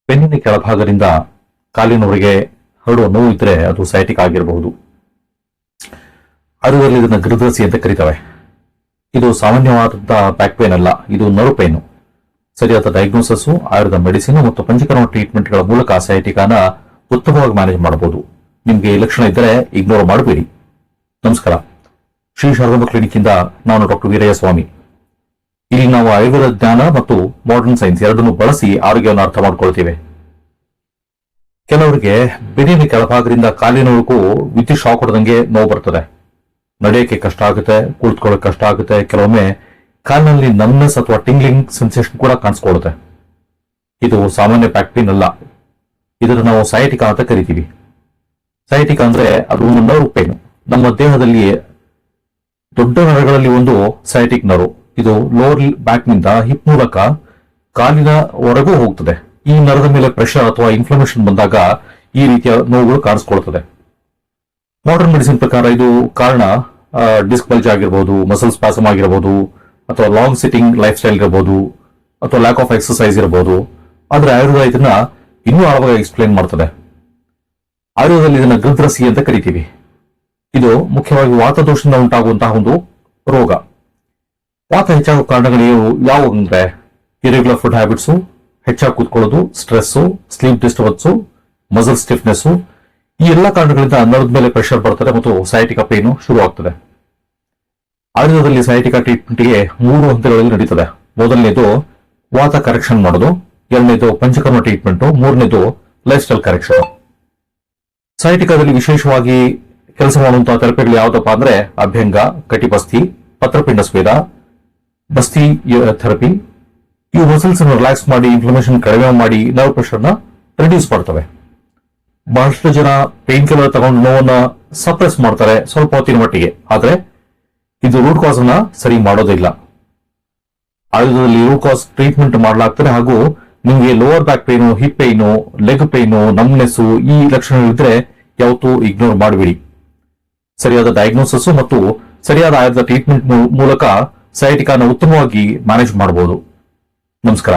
ಬೆನ್ನಿನ ಕೆಳಭಾಗದಿಂದ ಕಾಲಿನವರೆಗೆ ಹರಡುವ ನೋವು ಇದ್ರೆ ಅದು ಸೈಟಿಕ್ ಆಗಿರಬಹುದು. ಆಯುರ್ವೇದದಲ್ಲಿ ಇದನ್ನು ಗೃದ್ರಸಿ ಅಂತ ಕರೀತವೆ. ಇದು ಸಾಮಾನ್ಯವಾದಂತಹ ಬ್ಯಾಕ್ ಪೇನ್ ಅಲ್ಲ, ಇದು ನರ್ವ್ ಪೇನ್. ಸರಿಯಾದ ಡಯಾಗ್ನೋಸಿಸ್, ಆಯುರ್ವೇದ ಮೆಡಿಸಿನ್ ಮತ್ತು ಪಂಚಕರ್ಮ ಟ್ರೀಟ್ಮೆಂಟ್ಗಳ ಮೂಲಕ ಸೈಟಿಕಾನ ಉತ್ತಮವಾಗಿ ಮ್ಯಾನೇಜ್ ಮಾಡಬಹುದು. ನಿಮ್ಗೆ ಈ ಲಕ್ಷಣ ಇದ್ದರೆ ಇಗ್ನೋರ್ ಮಾಡಬೇಡಿ. ನಮಸ್ಕಾರ. ಶ್ರೀ ಶಾರದಾಂಬ ಕ್ಲಿನಿಕ್ ಇಂದ ನಾನು ಡಾಕ್ಟರ್ ವೀರಯ್ಯ ಸ್ವಾಮಿ. ಇಲ್ಲಿ ನಾವು ಆಯುರ್ವೇದ ಜ್ಞಾನ ಮತ್ತು ಮಾಡರ್ನ್ ಸೈನ್ಸ್ ಎರಡನ್ನೂ ಬಳಸಿ ಆರೋಗ್ಯವನ್ನು ಅರ್ಥ ಮಾಡ್ಕೊಳ್ತೇವೆ. ಕೆಲವರಿಗೆ ಬೆನ್ನಿನ ಕೆಳಭಾಗದಿಂದ ಕಾಲಿನವರೆಗೂ ವಿದ್ಯುತ್ ಶಾಕ್ ಹೊಡೆದಂಗೆ ನೋವು ಬರ್ತದೆ. ನಡೆಯಕ್ಕೆ ಕಷ್ಟ ಆಗುತ್ತೆ, ಕುಳಿತುಕೊಳ್ಳೋಕೆ ಕಷ್ಟ ಆಗುತ್ತೆ. ಕೆಲವೊಮ್ಮೆ ಕಾಲಿನಲ್ಲಿ ನಮ್ನೆಸ್ ಅಥವಾ ಟಿಂಗ್ಲಿಂಗ್ ಸೆನ್ಸೇಷನ್ ಕೂಡ ಕಾಣಿಸ್ಕೊಳ್ಳುತ್ತೆ. ಇದು ಸಾಮಾನ್ಯ ಬ್ಯಾಕ್ ಪೇನ್ ಅಲ್ಲ, ಇದನ್ನು ನಾವು ಸಯಾಟಿಕಾ ಅಂತ ಕರಿತೀವಿ. ಸಯಾಟಿಕಾ ಅಂದ್ರೆ ಅದು ಒಂದು ನರ್ವ್ ಪೇನ್. ನಮ್ಮ ದೇಹದಲ್ಲಿ ದೊಡ್ಡ ನರಗಳಲ್ಲಿ ಒಂದು ಸಯಾಟಿಕ್ ನರ್ವ್. ಇದು ಲೋವರ್ ಬ್ಯಾಕ್ ನಿಂದ ಹಿಪ್ ಮೂಲಕ ಕಾಲಿನವರೆಗೂ ಹೋಗ್ತದೆ. ಈ ನರದ ಮೇಲೆ ಪ್ರೆಷರ್ ಅಥವಾ ಇನ್ಫ್ಲಮೇಷನ್ ಬಂದಾಗ ಈ ರೀತಿಯ ನೋವುಗಳು ಕಾಣಿಸ್ಕೊಳ್ತದೆ. ಮಾಡರ್ನ್ ಮೆಡಿಸಿನ್ ಪ್ರಕಾರ ಇದು ಕಾರಣ ಡಿಸ್ಕ್ ಬಲ್ಜ್ ಆಗಿರ್ಬೋದು, ಮಸಲ್ ಸ್ಪಾಸಮ್ ಆಗಿರ್ಬೋದು, ಅಥವಾ ಲಾಂಗ್ ಸಿಟ್ಟಿಂಗ್ ಲೈಫ್ ಸ್ಟೈಲ್ ಇರಬಹುದು, ಅಥವಾ ಲ್ಯಾಕ್ ಆಫ್ ಎಕ್ಸರ್ಸೈಸ್ ಇರಬಹುದು. ಆದ್ರೆ ಆಯುರ್ವೇದ ಇದನ್ನ ಇನ್ನೂ ಆಳವಾಗಿ ಎಕ್ಸ್ಪ್ಲೇನ್ ಮಾಡ್ತದೆ. ಆಯುರ್ವೇದದಲ್ಲಿ ಇದನ್ನ ಗೃದ್ರಸಿ ಅಂತ ಕರಿತೀವಿ. ಇದು ಮುಖ್ಯವಾಗಿ ವಾತದೋಷದಿಂದ ಉಂಟಾಗುವಂತಹ ಒಂದು ರೋಗ. ವಾತ ಹೆಚ್ಚಾಗುವ ಕಾರಣಗಳು ಯಾವುವು ಅಂದ್ರೆ ಇರೆಗ್ಯುಲರ್ ಫುಡ್ ಹ್ಯಾಬಿಟ್ಸು, ಹೆಚ್ಚಾಗಿ ಕೂತ್ಕೊಳ್ಳೋದು, stress, sleep disturbance, muscle stiffness. ಈ ಎಲ್ಲ ಕಾರಣಗಳಿಂದ ನರದ ಮೇಲೆ ಪ್ರೆಷರ್ ಬರ್ತದೆ ಮತ್ತು ಸಯಾಟಿಕಾ ಪೇನು ಶುರು ಆಗ್ತದೆ. ಆಯುರ್ವೇದದಲ್ಲಿ ಸಯಾಟಿಕಾ ಟ್ರೀಟ್ಮೆಂಟ್ಗೆ 3 ಹಂತಗಳಲ್ಲಿ ನಡೀತದೆ. ಮೊದಲನೇದು ವಾತ ಕರೆಕ್ಷನ್ ಮಾಡೋದು, ಎರಡನೇದು ಪಂಚಕರ್ಮ ಟ್ರೀಟ್ಮೆಂಟ್, ಮೂರನೇದು ಲೈಫ್ ಸ್ಟೈಲ್ ಕರೆಕ್ಷನ್. ಸಯಾಟಿಕಾದಲ್ಲಿ ವಿಶೇಷವಾಗಿ ಕೆಲಸ ಮಾಡುವಂತಹ ಥೆರಪಿಗಳು ಯಾವ್ದಪ್ಪ ಅಂದ್ರೆ ಅಭ್ಯಂಗ, ಕಟಿಬಸ್ತಿ, ಪತ್ರಪಿಂಡ ಸ್ವೇದ, ಬಸ್ತಿ ಥೆರಪಿ. ಇವು ಮಸಲ್ಸ್ ಅನ್ನು ರಿಲ್ಯಾಕ್ಸ್ ಮಾಡಿ, ಇನ್ಫ್ಲಮೇಷನ್ ಕಡಿಮೆ ಮಾಡಿ, ನರ್ವ್ ಪ್ರೆಷರ್ ನ ರಿಡ್ಯೂಸ್ ಮಾಡ್ತವೆ. ಬಹಳಷ್ಟು ಜನ ಪೇನ್ ಕಿಲ್ಲರ್ ತಗೊಂಡು ನೋವನ್ನ ಸಪ್ರೆಸ್ ಮಾಡ್ತಾರೆ ಸ್ವಲ್ಪ ಹೊತ್ತಿನ ಮಟ್ಟಿಗೆ, ಆದ್ರೆ ಇದು ರೂಟ್ ಕಾಸ್ ಅನ್ನ ಸರಿ ಮಾಡೋದಿಲ್ಲ. ಆಯುರ್ವೇದದಲ್ಲಿ ರೂಟ್ ಕಾಸ್ ಟ್ರೀಟ್ಮೆಂಟ್ ಮಾಡಲಾಗ್ತದೆ. ಹಾಗೂ ನಿಮಗೆ lower back pain, hip pain, leg pain, numbness ಈ ಲಕ್ಷಣಗಳಿದ್ರೆ ಯಾವತ್ತೂ ಇಗ್ನೋರ್ ಮಾಡಬೇಡಿ. ಸರಿಯಾದ ಡಯಾಗ್ನೋಸಿಸ್ ಮತ್ತು ಸರಿಯಾದ ಆಯುರ್ವೇದ ಟ್ರೀಟ್ಮೆಂಟ್ ಮೂಲಕ ಸಯಾಟಿಕಾನ ಉತ್ತಮವಾಗಿ ಮ್ಯಾನೇಜ್ ಮಾಡಬಹುದು. ನಮಸ್ಕಾರ.